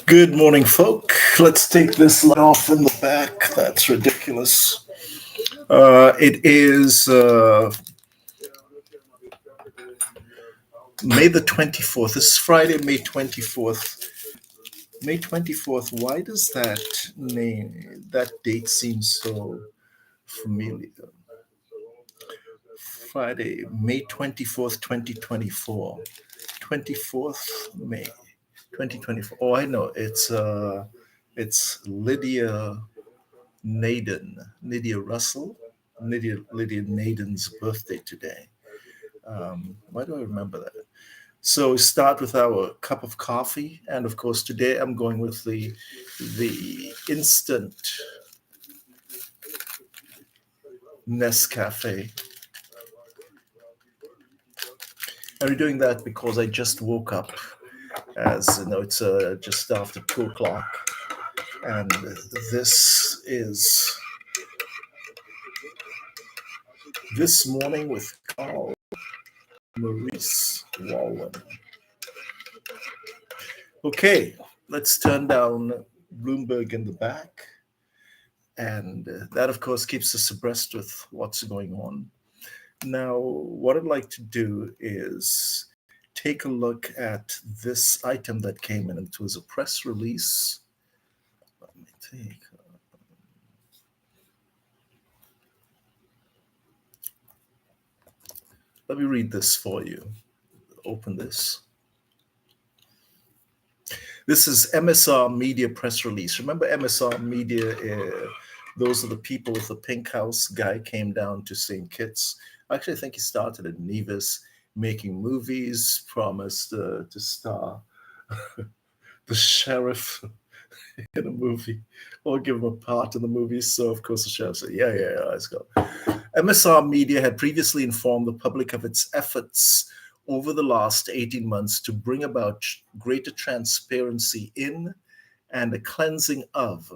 Good morning, folk. Let's take this light off in the back. That's ridiculous. It is May the 24th. This is Friday, May 24th. May 24th. Why does that date seem so familiar? Friday, May 24th, 2024. 24th May 2024. Oh, I know. It's Lydia Russell, Lydia Naden's birthday today. Why do I remember that? So we start with our cup of coffee, and of course today I'm going with the instant Nescafe. And we're doing that because I just woke up. As you know, it's just after 2:00, and this morning with Carl Maurice Walwyn. Okay, let's turn down Bloomberg in the back, and that of course keeps us abreast with what's going on. Now, what I'd like to do is take a look at this item that came in. It was a press release. Let me read this for you. Open this. This is MSR Media press release. Remember MSR Media, those are the people with the pink house. Guy came down to St. Kitts. Actually, I think he started in Nevis, making movies, promised to star the sheriff in a movie or give him a part in the movie. So, of course, the sheriff said, yeah, let's go. MSR Media had previously informed the public of its efforts over the last 18 months to bring about greater transparency in and a cleansing of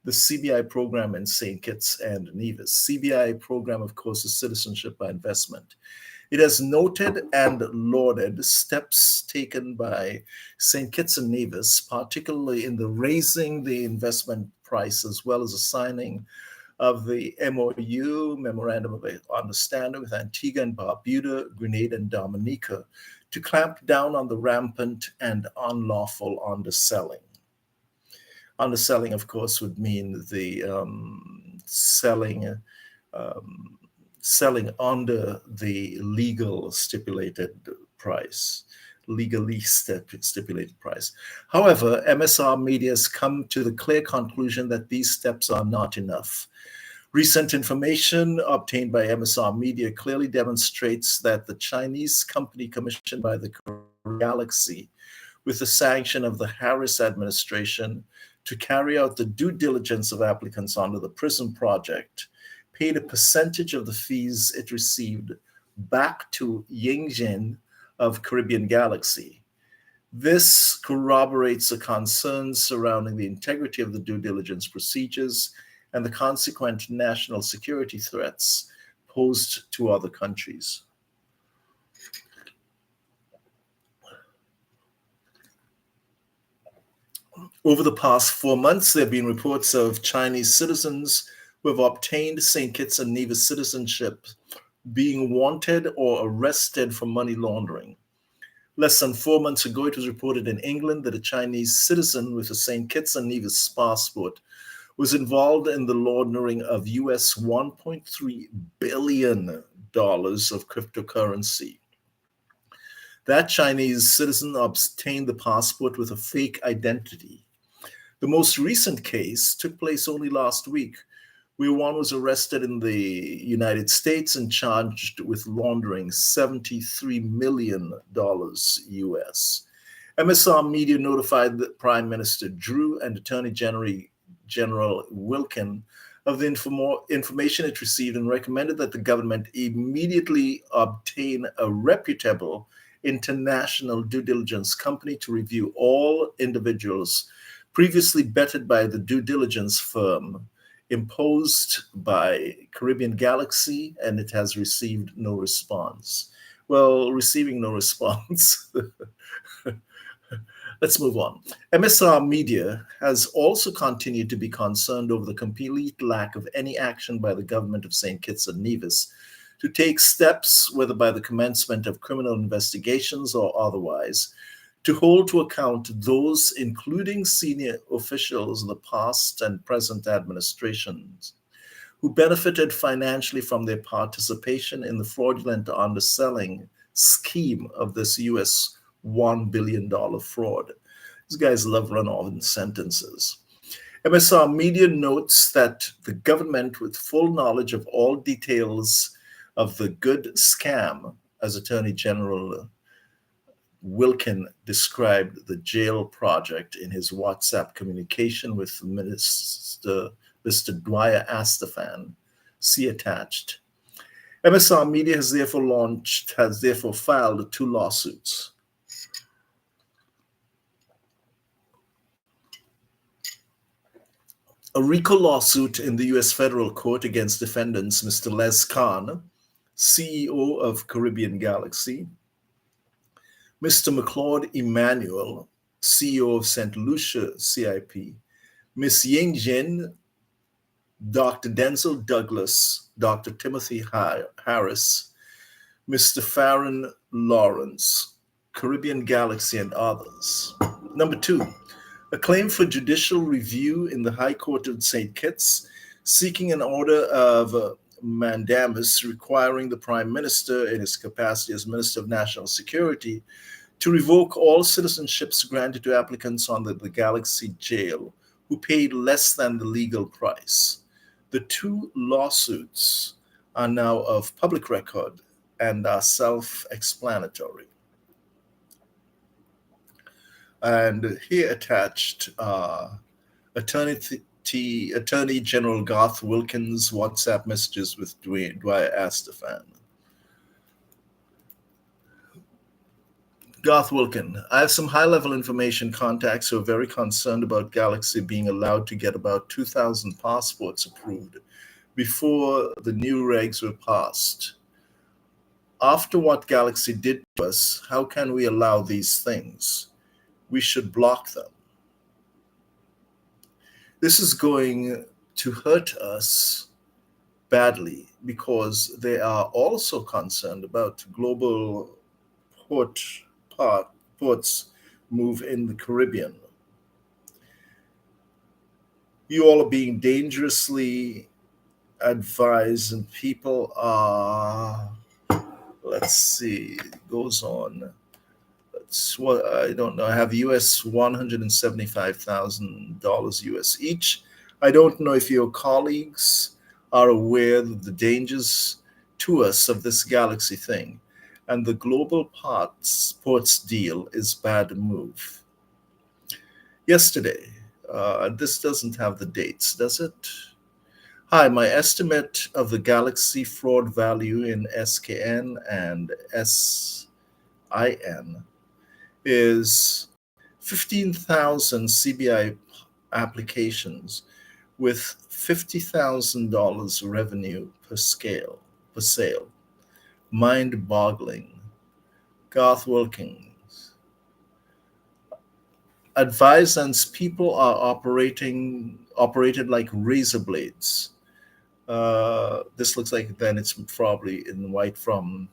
the CBI program in St. Kitts and Nevis. CBI program, of course, is Citizenship by Investment. It has noted and lauded steps taken by St. Kitts and Nevis, particularly in the raising the investment price as well as the signing of the MOU, Memorandum of Understanding, with Antigua and Barbuda, Grenada, and Dominica to clamp down on the rampant and unlawful underselling. Underselling, of course, would mean the selling under the legal stipulated price, legally stipulated price. However, MSR Media has come to the clear conclusion that these steps are not enough. Recent information obtained by MSR Media clearly demonstrates that the Chinese company commissioned by the Galaxy, with the sanction of the Harris administration, to carry out the due diligence of applicants under the PRISM project, paid a percentage of the fees it received back to Yingjin of Caribbean Galaxy. This corroborates the concerns surrounding the integrity of the due diligence procedures and the consequent national security threats posed to other countries. Over the past 4 months, there have been reports of Chinese citizens who have obtained St. Kitts and Nevis citizenship being wanted or arrested for money laundering. Less than 4 months ago, it was reported in England that a Chinese citizen with a St. Kitts and Nevis passport was involved in the laundering of US $1.3 billion of cryptocurrency. That Chinese citizen obtained the passport with a fake identity. The most recent case took place only last week, where one was arrested in the United States and charged with laundering $73 million US. MSR Media notified the Prime Minister Drew and Attorney General Wilkin of the information it received and recommended that the government immediately obtain a reputable international due diligence company to review all individuals previously vetted by the due diligence firm imposed by Caribbean Galaxy, and it has received no response. Well, receiving no response. Let's move on. MSR Media has also continued to be concerned over the complete lack of any action by the government of St. Kitts and Nevis to take steps, whether by the commencement of criminal investigations or otherwise, to hold to account those, including senior officials of the past and present administrations, who benefited financially from their participation in the fraudulent underselling scheme of this US $1 billion fraud. These guys love run on sentences. MSR Media notes that the government, with full knowledge of all details of the good scam, as Attorney General Wilkin described the jail project in his WhatsApp communication with Mr. Dwyer Astafan, see attached. MSR Media has therefore filed two lawsuits. A RICO lawsuit in the U.S. federal court against defendants Mr. Les Khan, CEO of Caribbean Galaxy, Mr. McLeod Emmanuel, CEO of St. Lucia CIP, Ms. Ying Jin, Dr. Denzel Douglas, Dr. Timothy Harris, Mr. Farron Lawrence, Caribbean Galaxy, and others. Number two, a claim for judicial review in the High Court of St. Kitts, seeking an order of mandamus requiring the Prime Minister, in his capacity as Minister of National Security, to revoke all citizenships granted to applicants on the Galaxy jail who paid less than the legal price. The two lawsuits are now of public record and are self-explanatory. And here attached Attorney General Garth Wilkins' WhatsApp messages with Dwyer Astafan. Garth Wilkin, I have some high-level information contacts who are very concerned about Galaxy being allowed to get about 2,000 passports approved before the new regs were passed. After what Galaxy did to us, how can we allow these things? We should block them. This is going to hurt us badly because they are also concerned about global ports move in the Caribbean. You all are being dangerously advised, and people are, let's see, it goes on. What I don't know. I have US $175,000 US each. I don't know if your colleagues are aware of the dangers to us of this Galaxy thing, and the global ports deal is bad move. Yesterday, this doesn't have the dates, does it? Hi, my estimate of the Galaxy fraud value in SKN and SIN is 15,000 CBI applications with $50,000 revenue per sale. Mind-boggling. Garth Wilkins. Advisance people are operated like razor blades. This looks like then it's probably in white from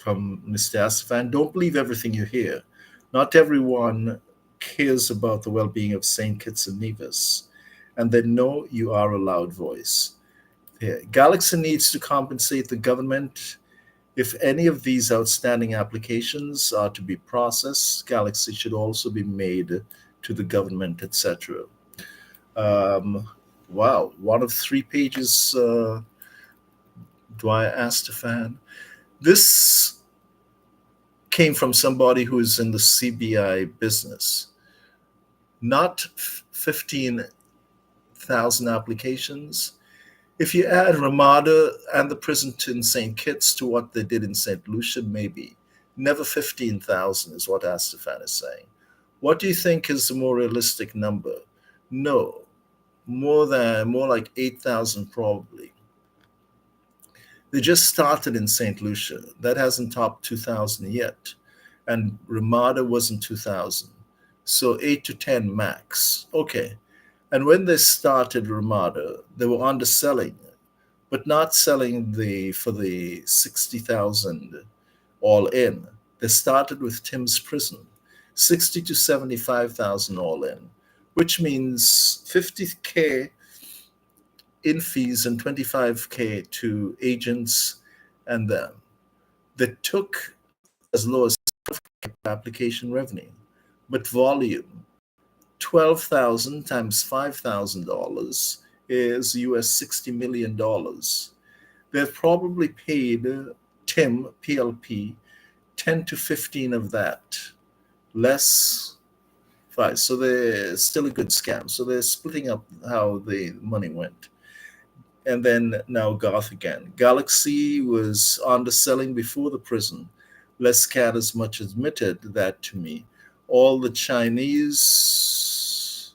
Mr. Astafan. Don't believe everything you hear. Not everyone cares about the well-being of St. Kitts and Nevis, and they know you are a loud voice. Here, Galaxy needs to compensate the government. If any of these outstanding applications are to be processed, Galaxy should also be made to the government, etc. Wow, one of 3 pages, Dwyer Astafan. This came from somebody who is in the CBI business. Not 15,000 applications. If you add Ramada and the prison in St. Kitts to what they did in St. Lucia, maybe. Never 15,000 is what Astafan is saying. What do you think is the more realistic number? No, more like 8,000 probably. They just started in St. Lucia. That hasn't topped 2000 yet. And Ramada was in 2000. So 8 to 10 max. Okay. And when they started Ramada, they were underselling, but not selling the for the 60,000 all in. They started with Tim's Prison, 60 to 75,000 all in, which means 50K in fees and 25K to agents and them. They took as low as application revenue, but volume 12,000 times $5,000 is US $60 million. They've probably paid Tim PLP 10 to 15 of that, less five. So they're still a good scam. So they're splitting up how the money went. And then now Garth again. Galaxy was underselling before the prison. Les Cat as much admitted that to me. All the Chinese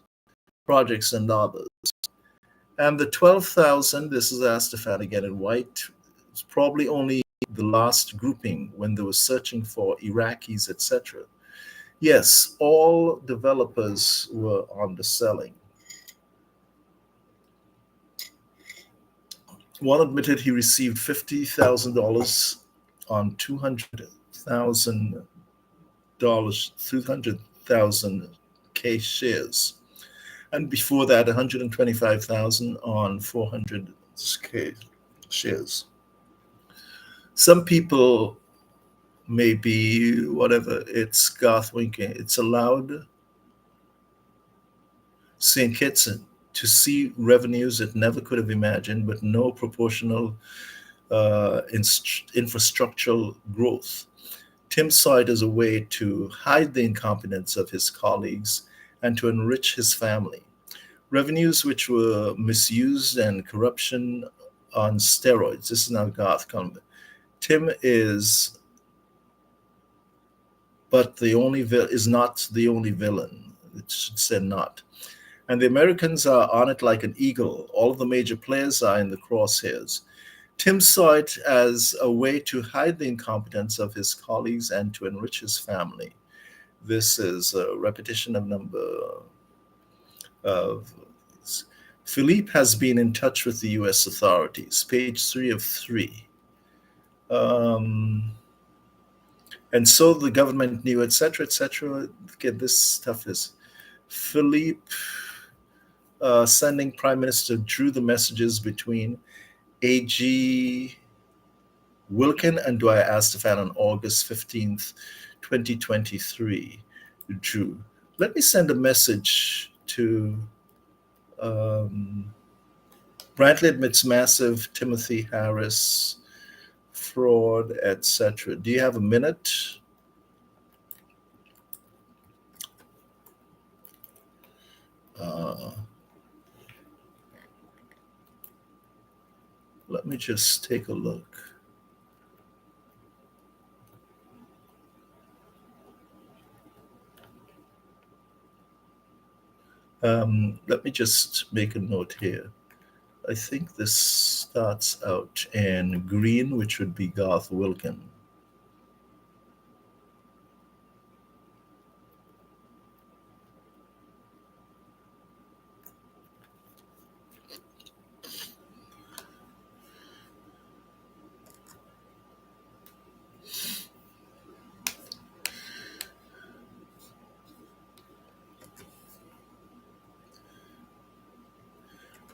projects and others. And the 12,000, this is Astafan again in white, it's probably only the last grouping when they were searching for Iraqis, etc. Yes, all developers were underselling. One admitted he received $50,000 on $200,000, 200,000 K shares. And before that, 125,000 on 400K shares. Some people may be whatever, it's Garth winking. It's allowed St. Kitts to see revenues it never could have imagined, but no proportional infrastructural growth. Tim saw it as a way to hide the incompetence of his colleagues and to enrich his family. Revenues which were misused and corruption on steroids. This is now Garth comment. Tim is, but the only is not the only villain. It should say not. And the Americans are on it like an eagle. All of the major players are in the crosshairs. Tim saw it as a way to hide the incompetence of his colleagues and to enrich his family. This is a repetition of number of. Philippe has been in touch with the US authorities, page 3 of 3. And so the government knew, etc., etc. Get this stuff is Philippe sending Prime Minister Drew the messages between AG Wilkin and Dwyer Astafan on August 15th, 2023. Drew, let me send a message to Brantley admits massive Timothy Harris fraud, etc. Do you have a minute? Let me just take a look. Let me just make a note here. I think this starts out in green, which would be Garth Wilkin.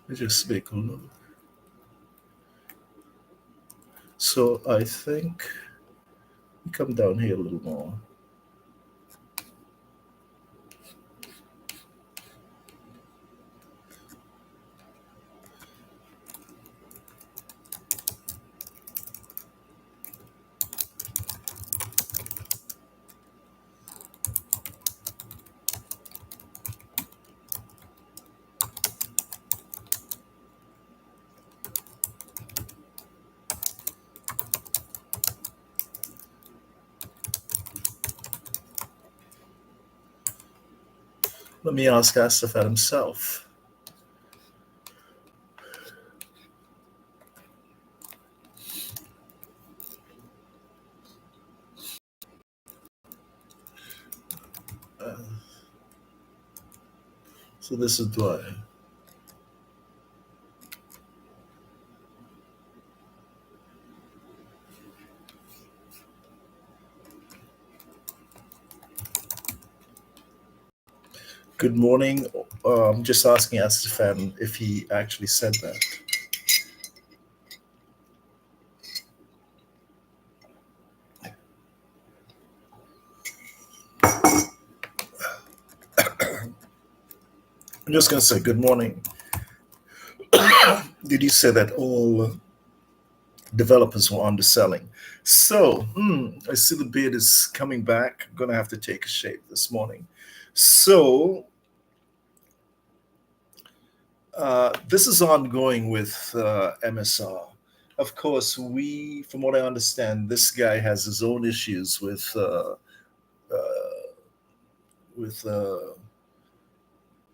Let me just make a look. So I think we come down here a little more. Let me ask Astafan himself. So this is why. Good morning. I'm just asking Stefan if he actually said that. I'm just going to say good morning. Did you say that all developers were underselling? So, I see the beard is coming back. I'm going to have to take a shave this morning. So, this is ongoing with MSR. Of course, from what I understand, this guy has his own issues with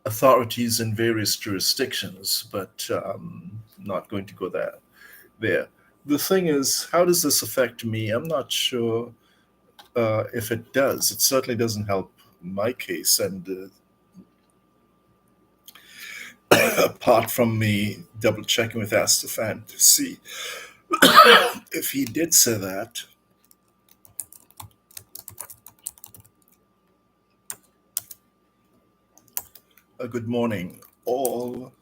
authorities in various jurisdictions, but not going to go there. The thing is, how does this affect me? I'm not sure if it does. It certainly doesn't help my case, and apart from me double checking with Astafan to see if he did say that. Good morning, all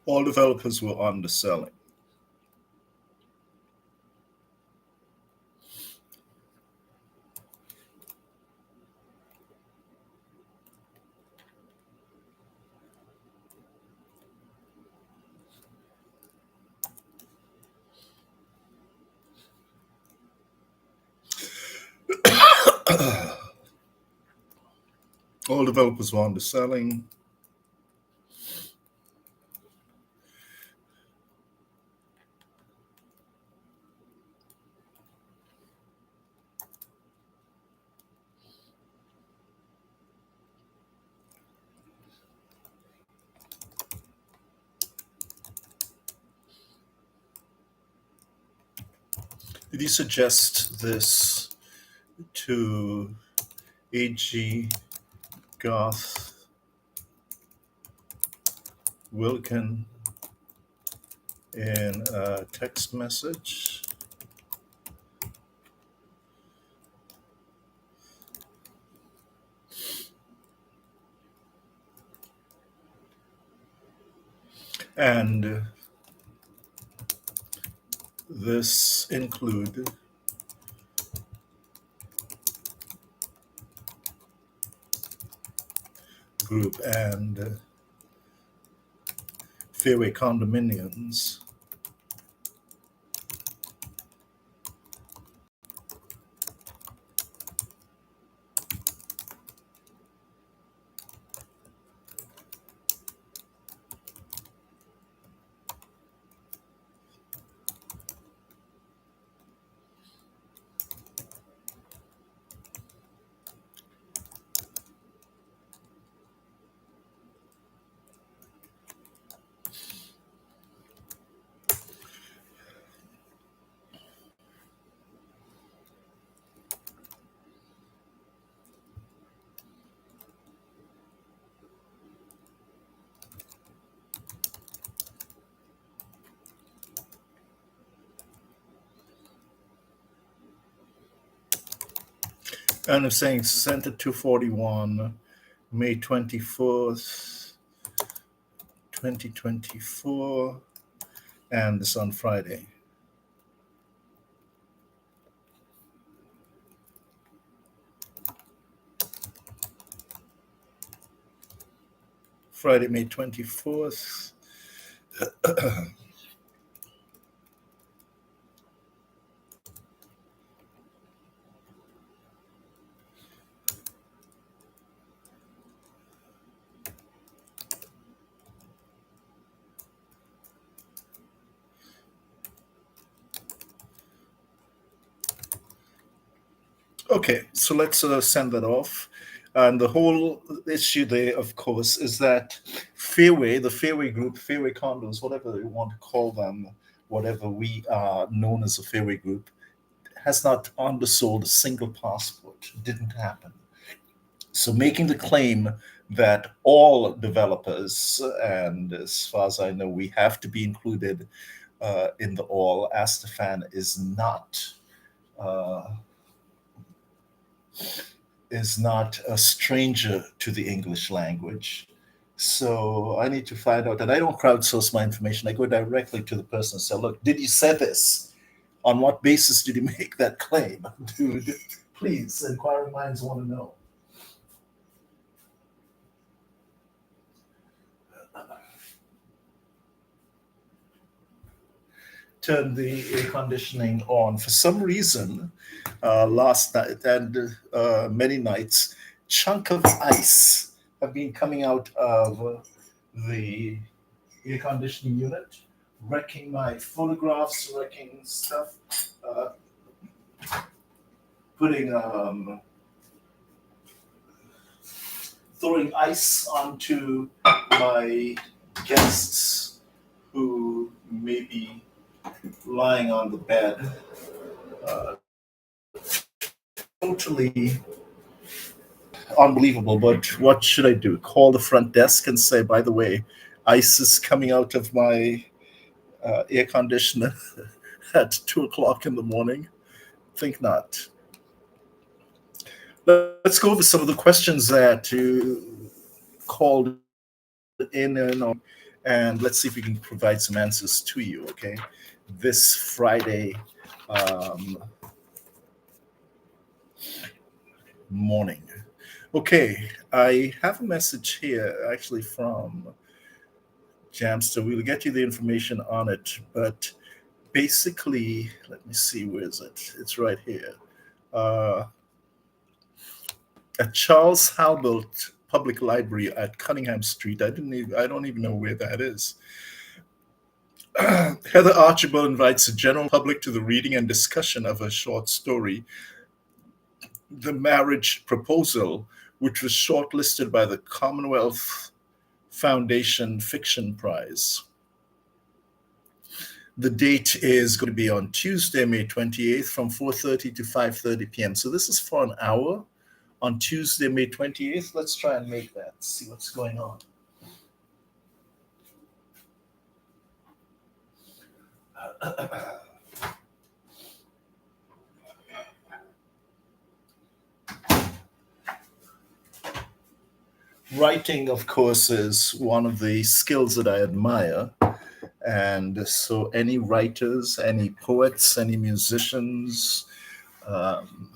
developers were underselling. All developers were underselling. Did you suggest this to AG Garth Wilkin in a text message? And this include group and fairway condominiums. And I'm saying sent at 241, May 24th, 2024, and it's on Friday. Friday, May 24th. Okay, so let's send that off. And the whole issue there, of course, is that Fairway, the Fairway Group, Fairway Condos, whatever you want to call them, whatever we are known as a Fairway Group, has not undersold a single passport. Didn't happen. So making the claim that all developers, and as far as I know, we have to be included in the all, Astafan uh, is not a stranger to the English language. So I need to find out, and I don't crowdsource my information. I go directly to the person and say, "Look, did you say this? On what basis did you make that claim, dude? Please, inquiring minds want to know." Turn the air conditioning on. For some reason, last night and many nights, chunk of ice have been coming out of the air conditioning unit, wrecking my photographs, wrecking stuff, uh, putting throwing ice onto my guests who may be lying on the bed. Uh, Totally unbelievable. But what should I do? Call the front desk and say, by the way, ice is coming out of my air conditioner at 2 o'clock in the morning? Think not. Let's go over some of the questions that you called in and let's see if we can provide some answers to you. Okay, this Friday um, morning. Okay, I have a message here actually from Jamster. We'll get you the information on it, but basically, let me see, where is it? It's right here. Uh, at Charles Halbert Public Library at Cunningham Street. I don't even know where that is. Heather Archibald invites the general public to the reading and discussion of her short story, The Marriage Proposal, which was shortlisted by the Commonwealth Foundation Fiction Prize. The date is going to be on Tuesday, May 28th from 4:30 to 5:30 p.m. So this is for an hour on Tuesday, May 28th. Let's try and make that, see what's going on. Writing, of course, is one of the skills that I admire. And so, any writers, any poets, any musicians, um,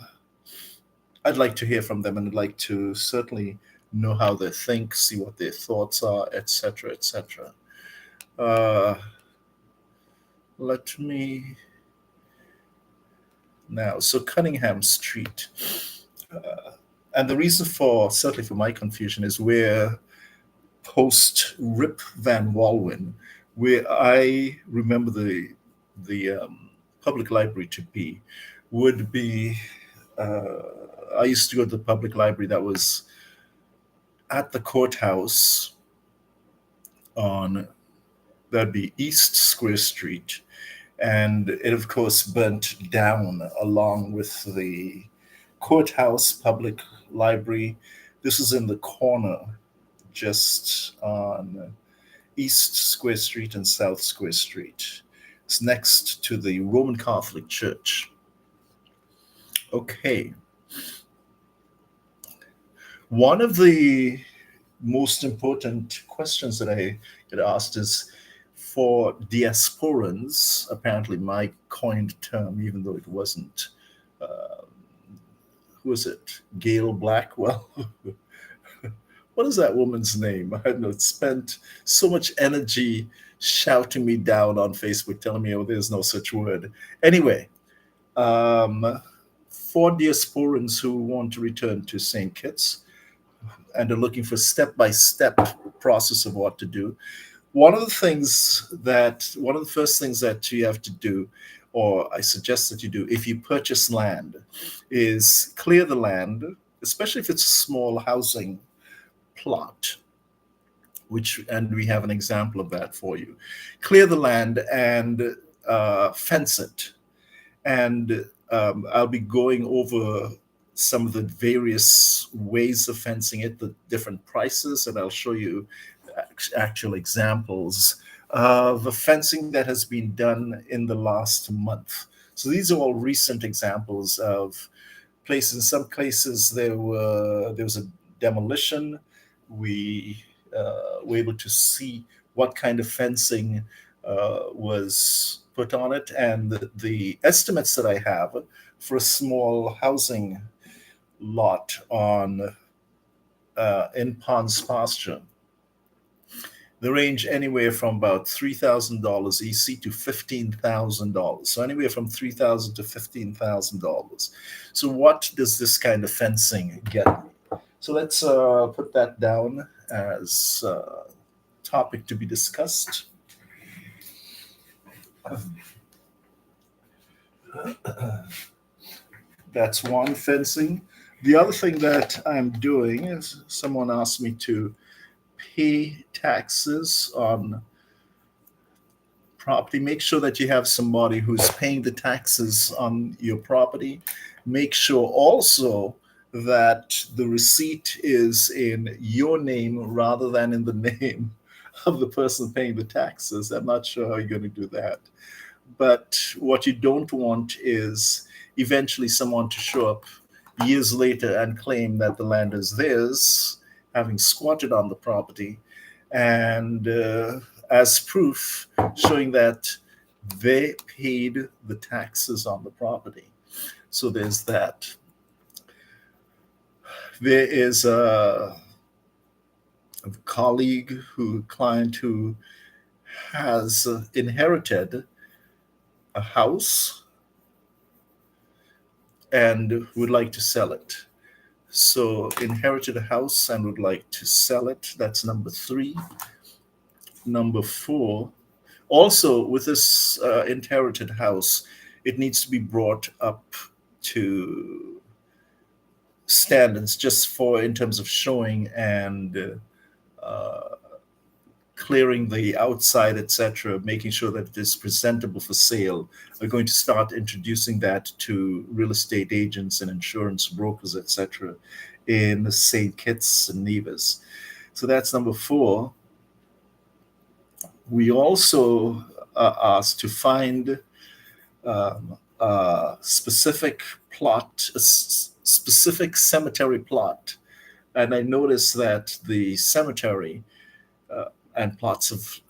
I'd like to hear from them, and I'd like to certainly know how they think, see what their thoughts are, etc., etc. Uh, let me now. So, Cunningham Street. And the reason for, certainly for my confusion, is where post Rip Van Walwyn, where I remember the public library to be, would be. Uh, I used to go to the public library that was at the courthouse on that'd be East Square Street, and it of course burnt down along with the courthouse public library. This is in the corner, just on East Square Street and South Square Street. It's next to the Roman Catholic Church. Okay. One of the most important questions that I get asked is for diasporans, apparently my coined term, even though it wasn't. Uh, who is it? Gail Blackwell. What is that woman's name? I don't know. It spent so much energy shouting me down on Facebook, telling me, oh, there's no such word. Anyway, um, for diasporans who want to return to St. Kitts and are looking for step-by-step process of what to do, one of the first things that you have to do, or I suggest that you do if you purchase land, is clear the land, especially if it's a small housing plot, which, and we have an example of that for you. Clear the land and fence it. And I'll be going over some of the various ways of fencing it, the different prices, and I'll show you actual examples of the fencing that has been done in the last month. So these are all recent examples of places. In some cases, there was a demolition. We were able to see what kind of fencing was put on it, and the estimates that I have for a small housing lot on in Ponds Pasture, they range anywhere from about $3,000 EC to $15,000. So anywhere from $3,000 to $15,000. So what does this kind of fencing get me? So let's put that down as a topic to be discussed. That's one, fencing. The other thing that I'm doing is someone asked me to pay taxes on property. Make sure that you have somebody who's paying the taxes on your property. Make sure also that the receipt is in your name rather than in the name of the person paying the taxes. I'm not sure how you're going to do that. But what you don't want is eventually someone to show up years later and claim that the land is theirs, having squatted on the property, and as proof showing that they paid the taxes on the property. So there's that. There is a client who has inherited a house and would like to sell it. So inherited a house and would like to sell it. That's number 3. Number 4, also with this inherited house, it needs to be brought up to standards just for in terms of showing and clearing the outside, etc., making sure that it is presentable for sale. We're going to start introducing that to real estate agents and insurance brokers, etc., in St. Kitts and Nevis. So that's number 4. We also are asked to find a specific plot, a specific cemetery plot. And I noticed that the cemetery and plots of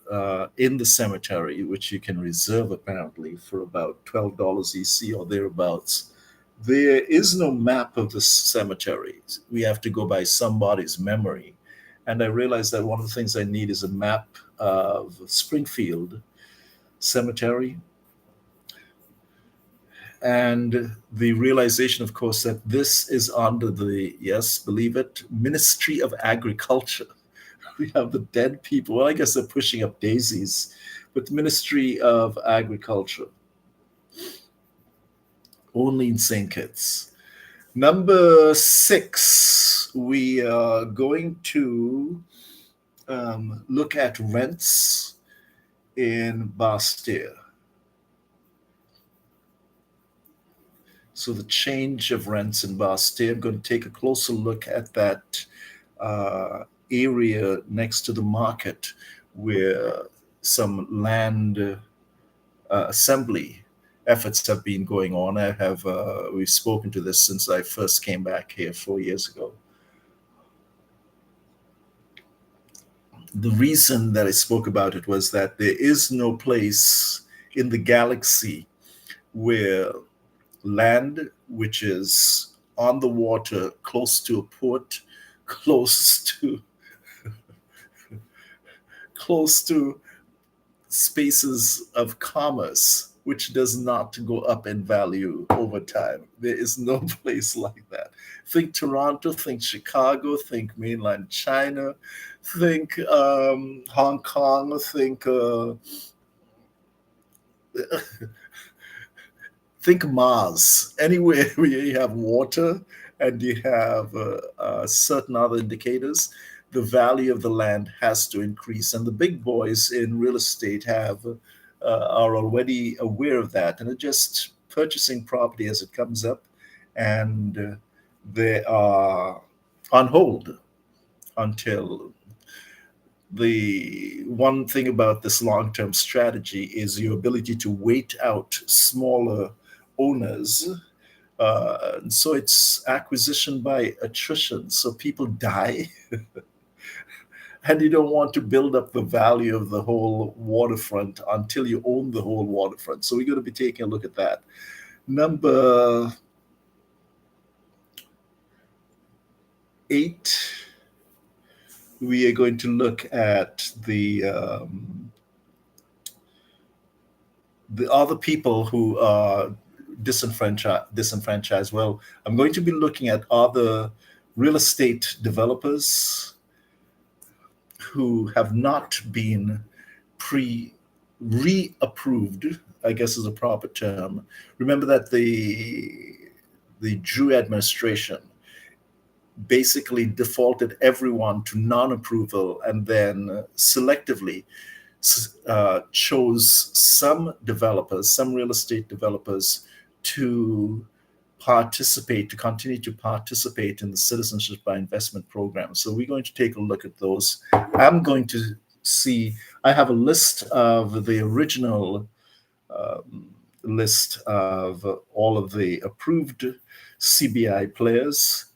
in the cemetery, which you can reserve apparently for about $12 EC or thereabouts, there is no map of the cemetery. We have to go by somebody's memory. And I realized that one of the things I need is a map of Springfield Cemetery. And the realization, of course, that this is under the, yes, believe it, Ministry of Agriculture. We have the dead people. Well, I guess they're pushing up daisies, but Ministry of Agriculture, only in St. Kitts. Number 6, we are going to look at rents in Bastia. So the change of rents in Bastia, I'm going to take a closer look at that area next to the market where some land assembly efforts have been going on. We've spoken to this since I first came back here 4 years ago. The reason that I spoke about it was that there is no place in the galaxy where land which is on the water, close to a port, close to spaces of commerce, which does not go up in value over time. There is no place like that. Think Toronto, think Chicago, think mainland China, think Hong Kong, think think Mars, anywhere where you have water and you have certain other indicators, the value of the land has to increase. And the big boys in real estate are already aware of that and are just purchasing property as it comes up, and they are on hold until the one thing about this long term strategy is your ability to wait out smaller owners. So it's acquisition by attrition. So people die, and you don't want to build up the value of the whole waterfront until you own the whole waterfront. So we're going to be taking a look at that. Number 8, we are going to look at the other people who are disenfranchised. Well, I'm going to be looking at other real estate developers who have not been pre reapproved, I guess is a proper term. Remember that the Drew administration basically defaulted everyone to non-approval, and then selectively chose some developers, some real estate developers, to continue to participate in the citizenship by investment program. So we're going to take a look at those. I'm going to see, I have a list of the original list of all of the approved CBI players,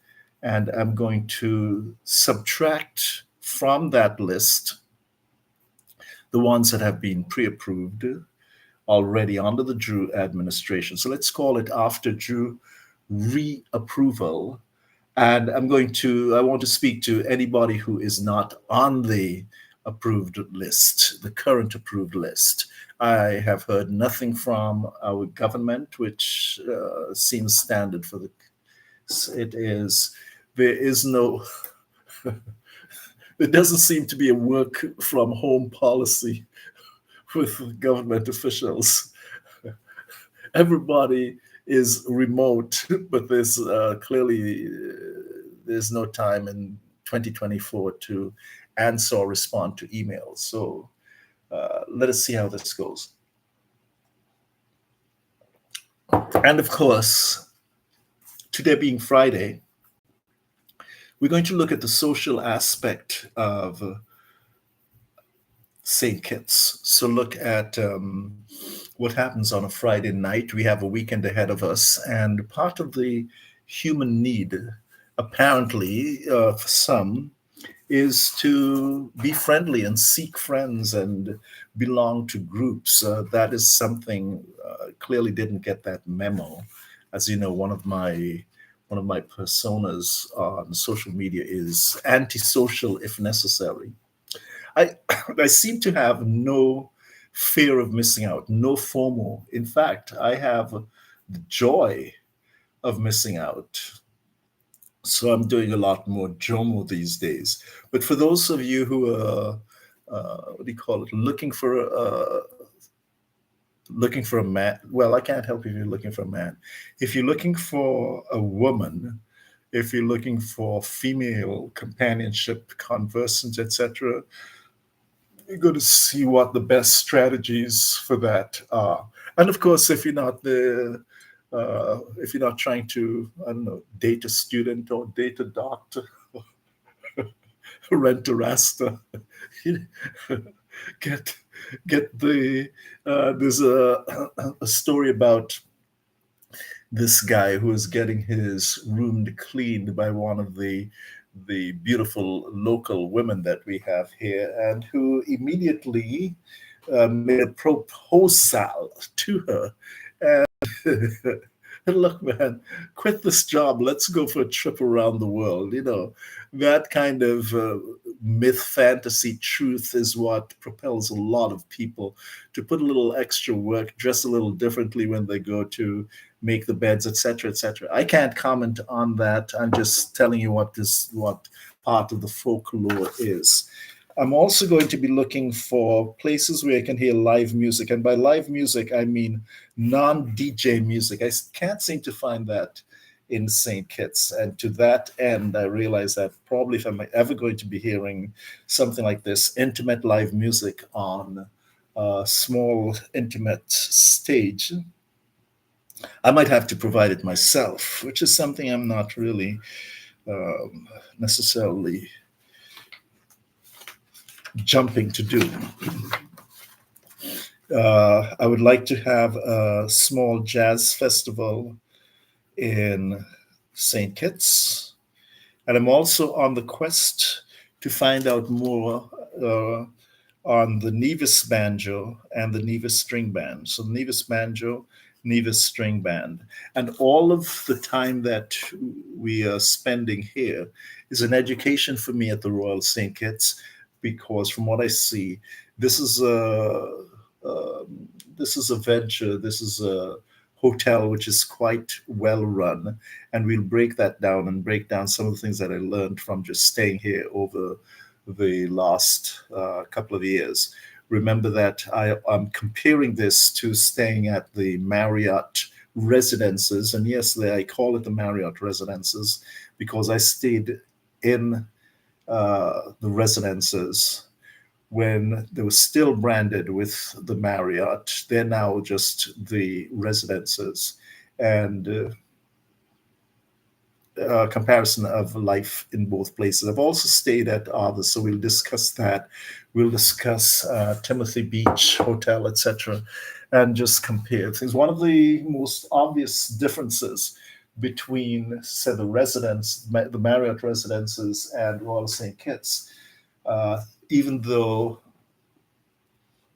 and I'm going to subtract from that list the ones that have been pre-approved already under the Drew administration. So let's call it after Drew reapproval. And I want to speak to anybody who is not on the approved list, the current approved list. I have heard nothing from our government, which seems standard for there is no, there doesn't seem to be a work from home policy with government officials. Everybody is remote, but there's clearly there's no time in 2024 to answer or respond to emails. So let us see how this goes. And of course, today being Friday, we're going to look at the social aspect of St. Kitts. So look at what happens on a Friday night. We have a weekend ahead of us, and part of the human need, apparently, for some, is to be friendly and seek friends and belong to groups. That is something clearly didn't get that memo. As you know, one of my personas on social media is antisocial if necessary. I I seem to have no fear of missing out, no FOMO. In fact, I have the joy of missing out. So I'm doing a lot more JOMO these days. But for those of you who are, what do you call it, looking for a man, well, I can't help you if you're looking for a man. If you're looking for a woman, if you're looking for female companionship, conversant, etc., you're going to see what the best strategies for that are. And of course, if you're not trying to, I don't know, date a student or date a doctor, rent a rasta, get there's a story about this guy who is getting his room cleaned by one of the beautiful local women that we have here, and who immediately made a proposal to her. And look, man, quit this job. Let's go for a trip around the world. You know, that kind of myth, fantasy, truth is what propels a lot of people to put a little extra work, dress a little differently when they go to make the beds, etc., etc. I can't comment on that. I'm just telling you what part of the folklore is. I'm also going to be looking for places where I can hear live music. And by live music, I mean non DJ music. Can't seem to find that in St. Kitts. And to that end, I realize that probably if I'm ever going to be hearing something like this, intimate live music on a small, intimate stage, I might have to provide it myself, which is something I'm not really necessarily jumping to do. I would like to have a small jazz festival in St. Kitts. And I'm also on the quest to find out more uh, on the Nevis banjo and the Nevis string band. So, Nevis banjo, Nevis string band. And all of the time that we are spending here is an education for me at the Royal St. Kitts, because from what I see, this is this is a venture, this is a hotel which is quite well run, and we'll break that down and break down some of the things that I learned from just staying here over the last couple of years. Remember that I'm comparing this to staying at the Marriott residences, and yes, I call it the Marriott residences because I stayed in the residences when they were still branded with the Marriott. They're now just the residences. And comparison of life in both places. I've also stayed at others, so we'll discuss that. We'll discuss Timothy Beach Hotel, etc., and just compare things. One of the most obvious differences between, say, the Marriott residences, and Royal St. Kitts, even though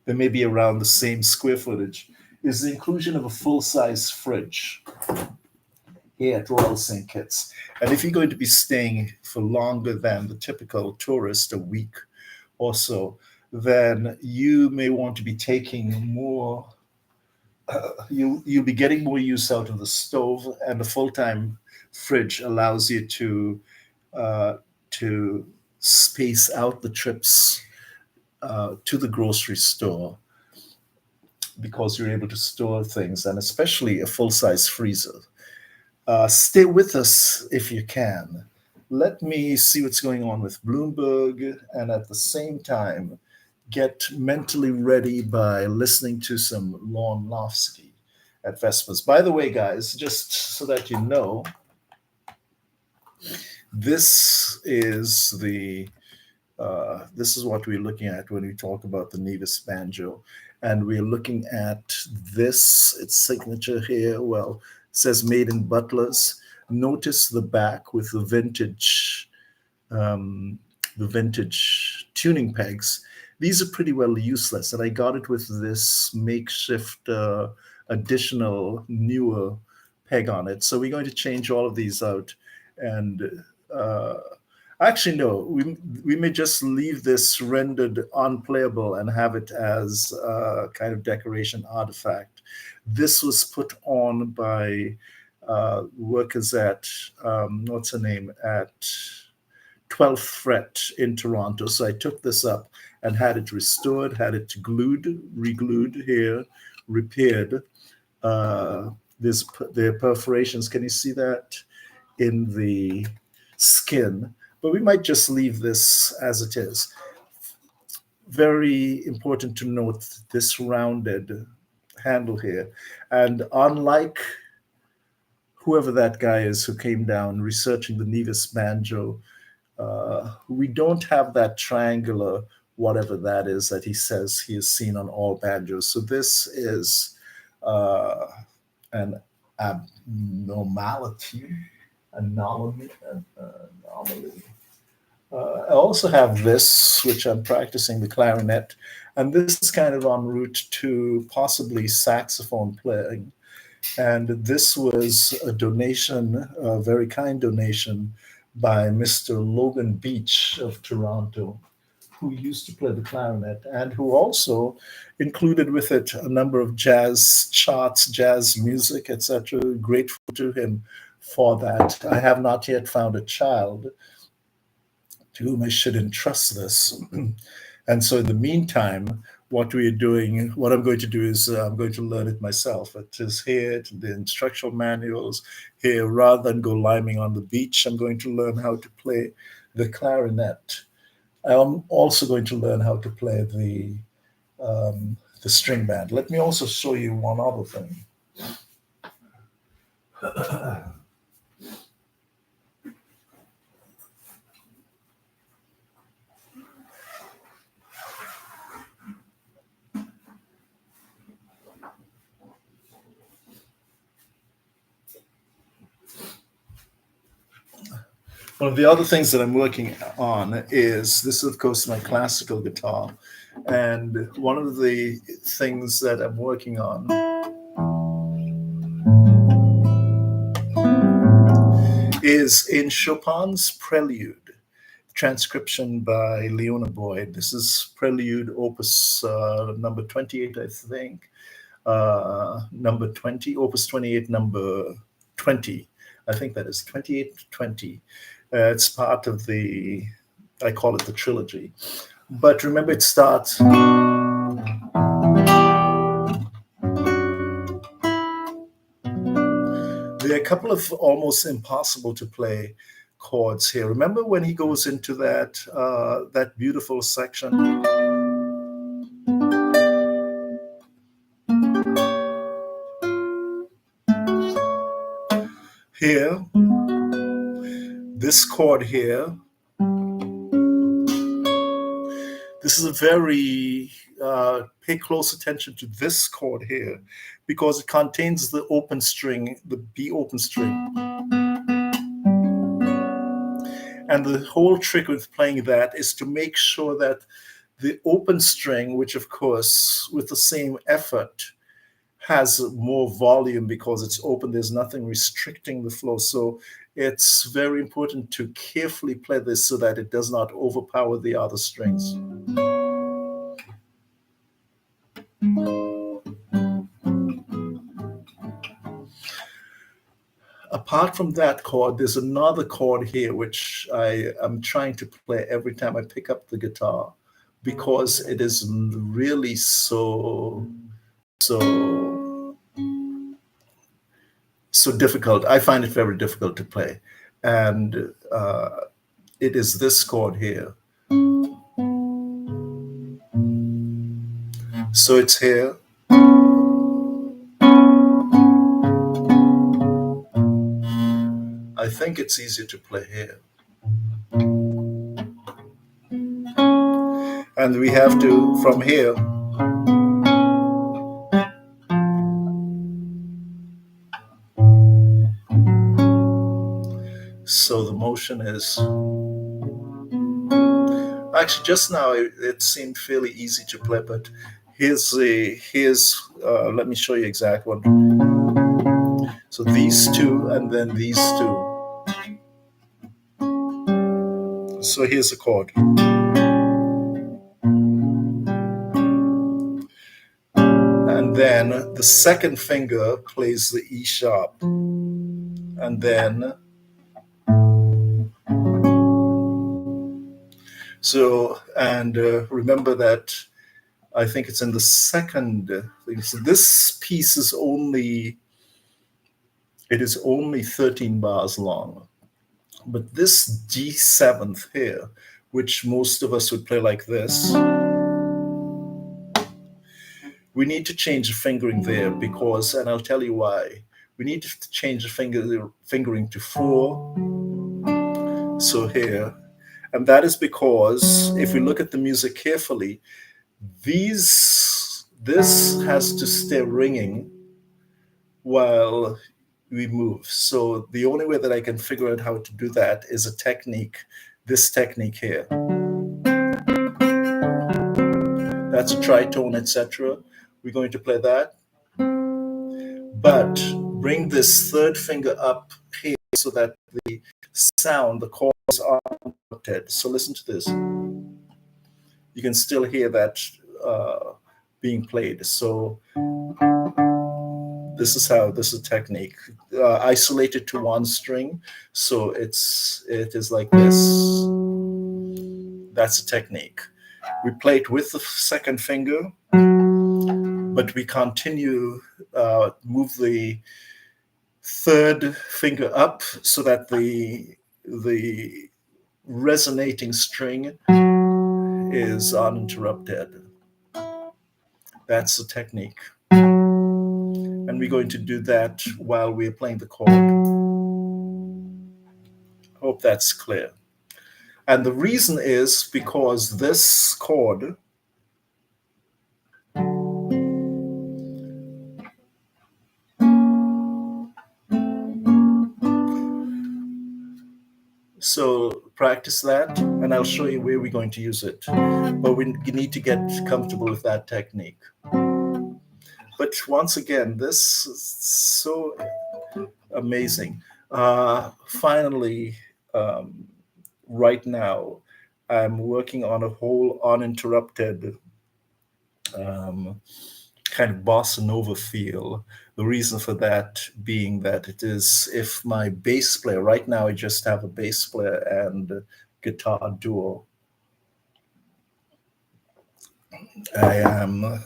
they may be around the same square footage, is the inclusion of a full-size fridge here at Royal St. Kitts. And if you're going to be staying for longer than the typical tourist, a week or so, then you may want to be taking more. You'll be getting more use out of the stove, and the full-time fridge allows you uh, to space out the trips to the grocery store, because you're able to store things, and especially a full-size freezer. Stay with us if you can. Let me see what's going on with Bloomberg, and at the same time, get mentally ready by listening to some Lorne Lofsky at Vespers. By the way, guys, just so that you know, this is this is what we're looking at when we talk about the Nevis banjo. And we're looking at this, its signature here. Well, it says made in Butlers. Notice the back with um, the vintage tuning pegs. These are pretty well useless, and I got it with this makeshift additional newer peg on it. So we're going to change all of these out, and uh, actually, no, we may just leave this rendered unplayable and have it as a kind of decoration artifact. This was put on by workers at, what's her name, at 12th Fret in Toronto. So I took this up and had it restored, had it glued, re-glued here, repaired. Uh, there are perforations. Can you see that in the skin? But we might just leave this as it is. Very important to note this rounded handle here. And unlike whoever that guy is who came down researching the Nevis banjo, we don't have that triangular whatever that is that he says he has seen on all banjos. So this is uh, an abnormality, anomaly. Anomaly. I also have this, which I'm practicing the clarinet, and this is kind of en route to possibly saxophone playing. And this was a donation, a very kind donation by Mr. Logan Beach of Toronto, who used to play the clarinet and who also included with it a number of jazz charts, jazz music, etc. Grateful to him for that. I have not yet found a child to whom I should entrust this. And so, in the meantime, what I'm going to do is I'm going to learn it myself. It is here, the instructional manuals here. Rather than go liming on the beach, I'm going to learn how to play the clarinet. I'm also going to learn how to play the string band. Let me also show you one other thing. One of the other things that I'm working on is this, of course, my classical guitar. And one of the things that I'm working on is in Chopin's Prelude, transcription by Leona Boyd. This is Prelude Opus number 28, I think. Number 20, Opus 28, number 20. I think that is 28 to 20. It's part of I call it the trilogy. But remember, it starts. There are a couple of almost impossible to play chords here. Remember when he goes into that beautiful section? Here, this chord here. This is a very, pay close attention to this chord here, because it contains the open string, the B open string. And the whole trick with playing that is to make sure that the open string, which of course, with the same effort, has more volume because it's open, there's nothing restricting the flow. So it's very important to carefully play this so that it does not overpower the other strings. Apart from that chord, there's another chord here which I am trying to play every time I pick up the guitar, because it is really so difficult. I find it very difficult to play. And it is this chord here. So it's here. I think it's easier to play here. And we have to, from here, so the motion is, actually just now it seemed fairly easy to play, but here's let me show you exact one. So these two and then these two. So here's the chord. And then the second finger plays the E sharp. And then, remember that I think it's in the second thing. So this piece is only 13 bars long. But this G7th here, which most of us would play like this, we need to change the fingering there because, and I'll tell you why. We need to change the fingering to 4. So here, and that is because if we look at the music carefully, this has to stay ringing while we move. So the only way that I can figure out how to do that is this technique here. That's a tritone, etc. We're going to play that. But bring this third finger up here so that the sound, the chords are noted. So listen to this. You can still hear that being played. So this is a technique. Isolated to one string. So it is like this. That's a technique. We play it with the second finger, but we continue, move the third finger up so that the resonating string is uninterrupted. That's the technique. And we're going to do that while we're playing the chord. Hope that's clear. And the reason is because this chord so practice that, and I'll show you where we're going to use it. But we need to get comfortable with that technique. But once again, this is so amazing. Finally, right now, I'm working on a whole uninterrupted kind of bossa nova feel. The reason for that being that it is, if my bass player, right now I just have a bass player and a guitar duo. I am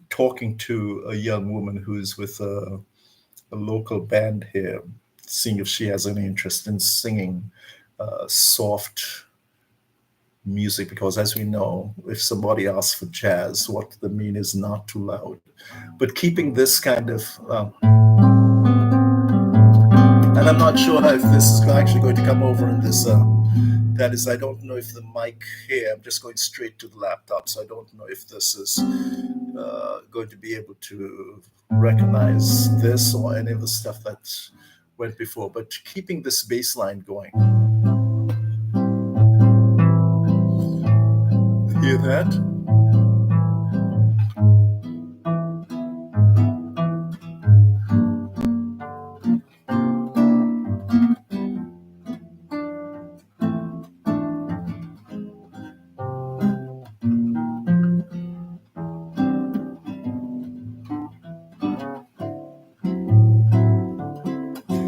talking to a young woman who's with a local band here, seeing if she has any interest in singing soft music, because as we know, if somebody asks for jazz, what they mean is not too loud, but keeping this kind of and I'm not sure if this is actually going to come over in this that is, I don't know if the mic here, I'm just going straight to the laptop, so I don't know if this is going to be able to recognize this or any of the stuff that went before, but keeping this bass line going. Hear that?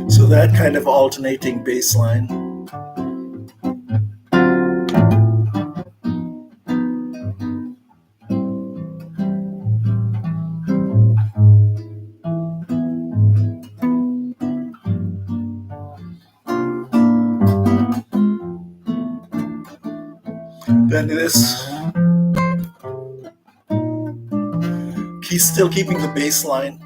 So that kind of alternating bass line. Then this, he's still keeping the bass line.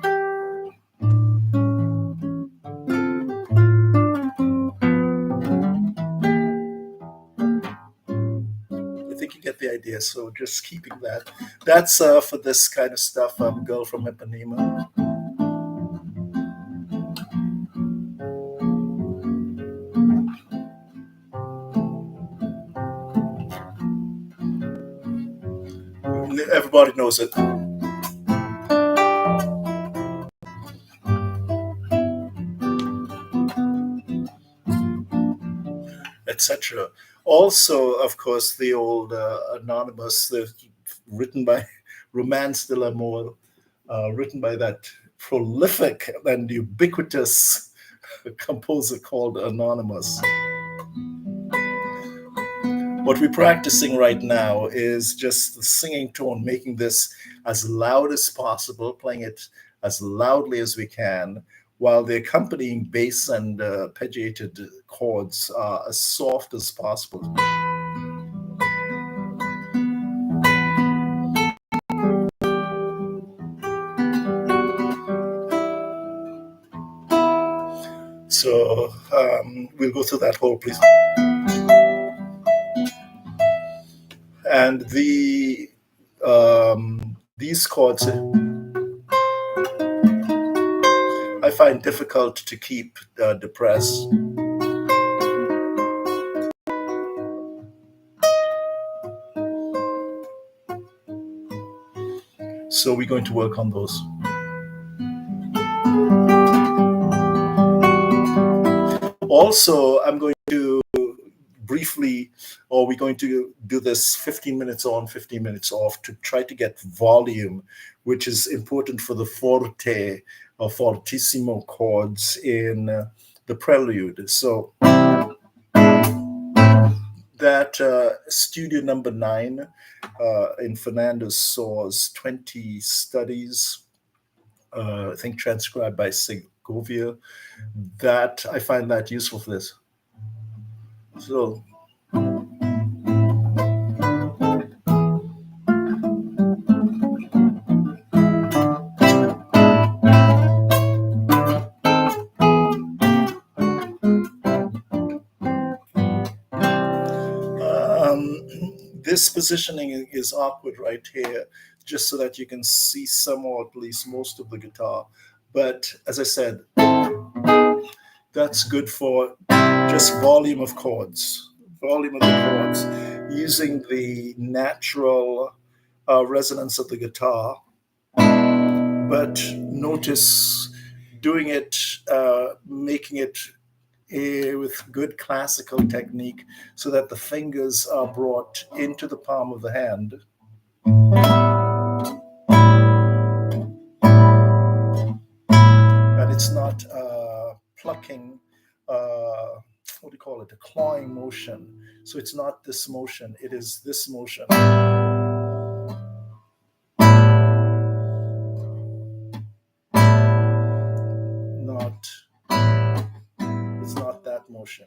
I think you get the idea. So just keeping that. That's for this kind of stuff. Girl from Ipanema. Everybody knows it. Etc. Also, of course, the old Anonymous, written by Romance de l'Amour, written by that prolific and ubiquitous composer called Anonymous. What we're practicing right now is just the singing tone, making this as loud as possible, playing it as loudly as we can, while the accompanying bass and arpeggiated chords are as soft as possible. So we'll go through that whole piece. And these chords I find difficult to keep depressed. So we're going to work on those. Also, I'm going to briefly, or we're going to do this 15 minutes on, 15 minutes off to try to get volume, which is important for the forte or fortissimo chords in the prelude. So That studio number 9 in Fernando Soa's 20 studies, I think transcribed by Segovia, that I find that useful for this. So this positioning is awkward right here, just so that you can see some or at least most of the guitar. But as I said, that's good for just volume of chords, volume of the chords, using the natural resonance of the guitar. But notice doing it, making it with good classical technique so that the fingers are brought into the palm of the hand. And it's not plucking, what do you call it, a clawing motion. So it's not this motion, it is this motion. It's not that motion.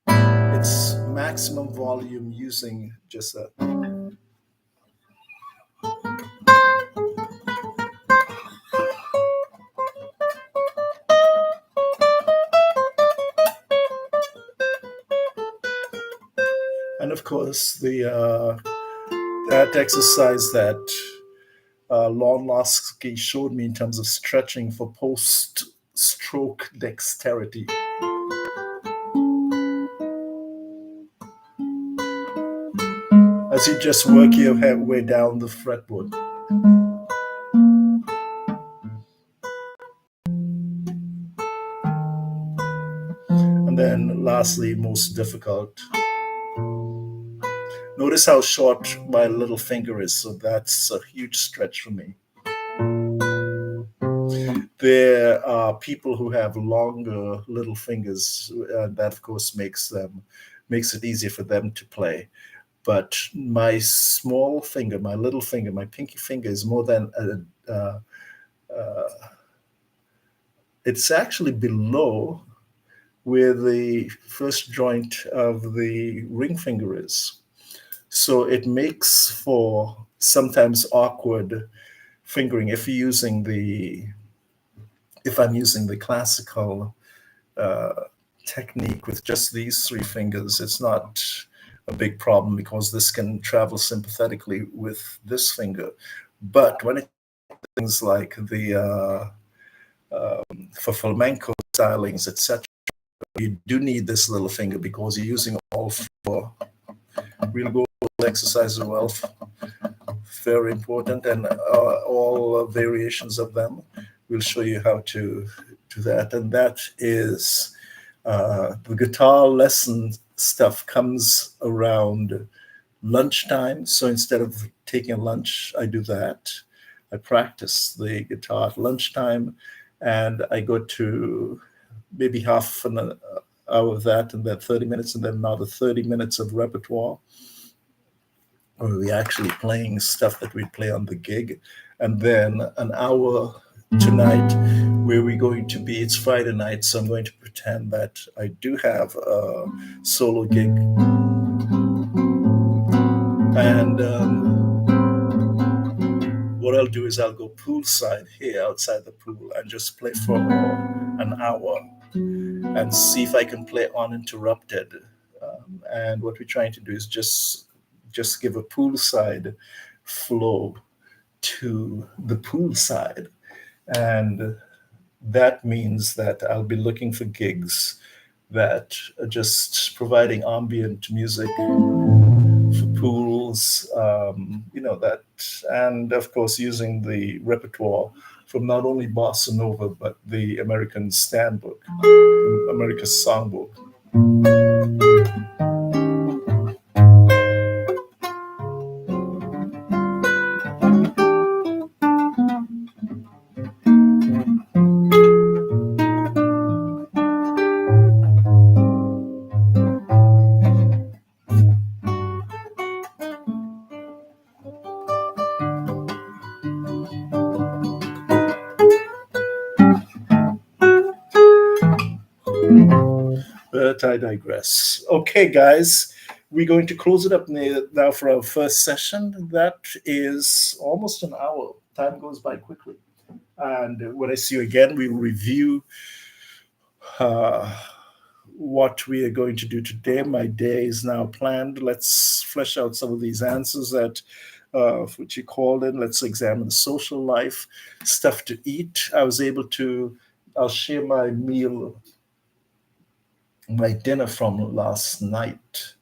It's maximum volume using just a. And of course, that exercise that Lornlowski showed me in terms of stretching for post-stroke dexterity. As you just work your way down the fretboard. And then lastly, most difficult. Notice how short my little finger is, so that's a huge stretch for me. There are people who have longer little fingers, that of course makes it easier for them to play. But my small finger, my little finger, my pinky finger is more than it's actually below where the first joint of the ring finger is. So it makes for sometimes awkward fingering if I'm using the classical technique with just these 3 fingers. It's not a big problem because this can travel sympathetically with this finger. But when it things like the for flamenco stylings, etc., you do need this little finger because you're using all 4. We'll go over the exercise as well. Very important, and all variations of them. We'll show you how to do that. And that is the guitar lesson stuff comes around lunchtime. So instead of taking a lunch, I do that. I practice the guitar at lunchtime, and I go to maybe half an hour of that, and then 30 minutes, and then another 30 minutes of repertoire, where we're actually playing stuff that we play on the gig. And then an hour tonight where we're going to be, it's Friday night, so I'm going to pretend that I do have a solo gig. And what I'll do is I'll go poolside here outside the pool and just play for an hour and see if I can play uninterrupted. And what we're trying to do is just give a poolside flow to the poolside. And that means that I'll be looking for gigs that are just providing ambient music for pools, that, and of course using the repertoire from not only Bossa Nova, but the American Standbook, America's Songbook. but I digress. Okay, guys, we're going to close it up now for our first session. That is almost an hour. Time goes by quickly. And when I see you again, we will review uh, what we are going to do today. My day is now planned. Let's flesh out some of these answers that which you called in. Let's examine the social life, stuff to eat. I'll share my meal, my dinner from last night,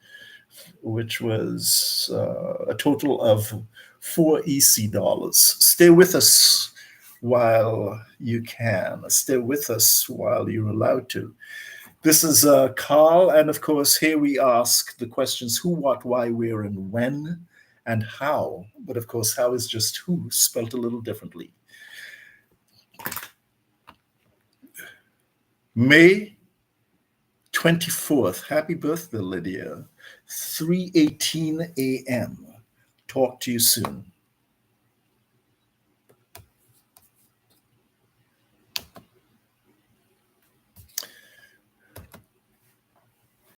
which was a total of $4 EC. Stay with us while you can. Stay with us while you're allowed to. This is Carl, and of course, here we ask the questions who, what, why, where, and when, and how. But of course, how is just who, spelt a little differently. May 24th. Happy birthday, Lydia. 3:18 a.m. Talk to you soon.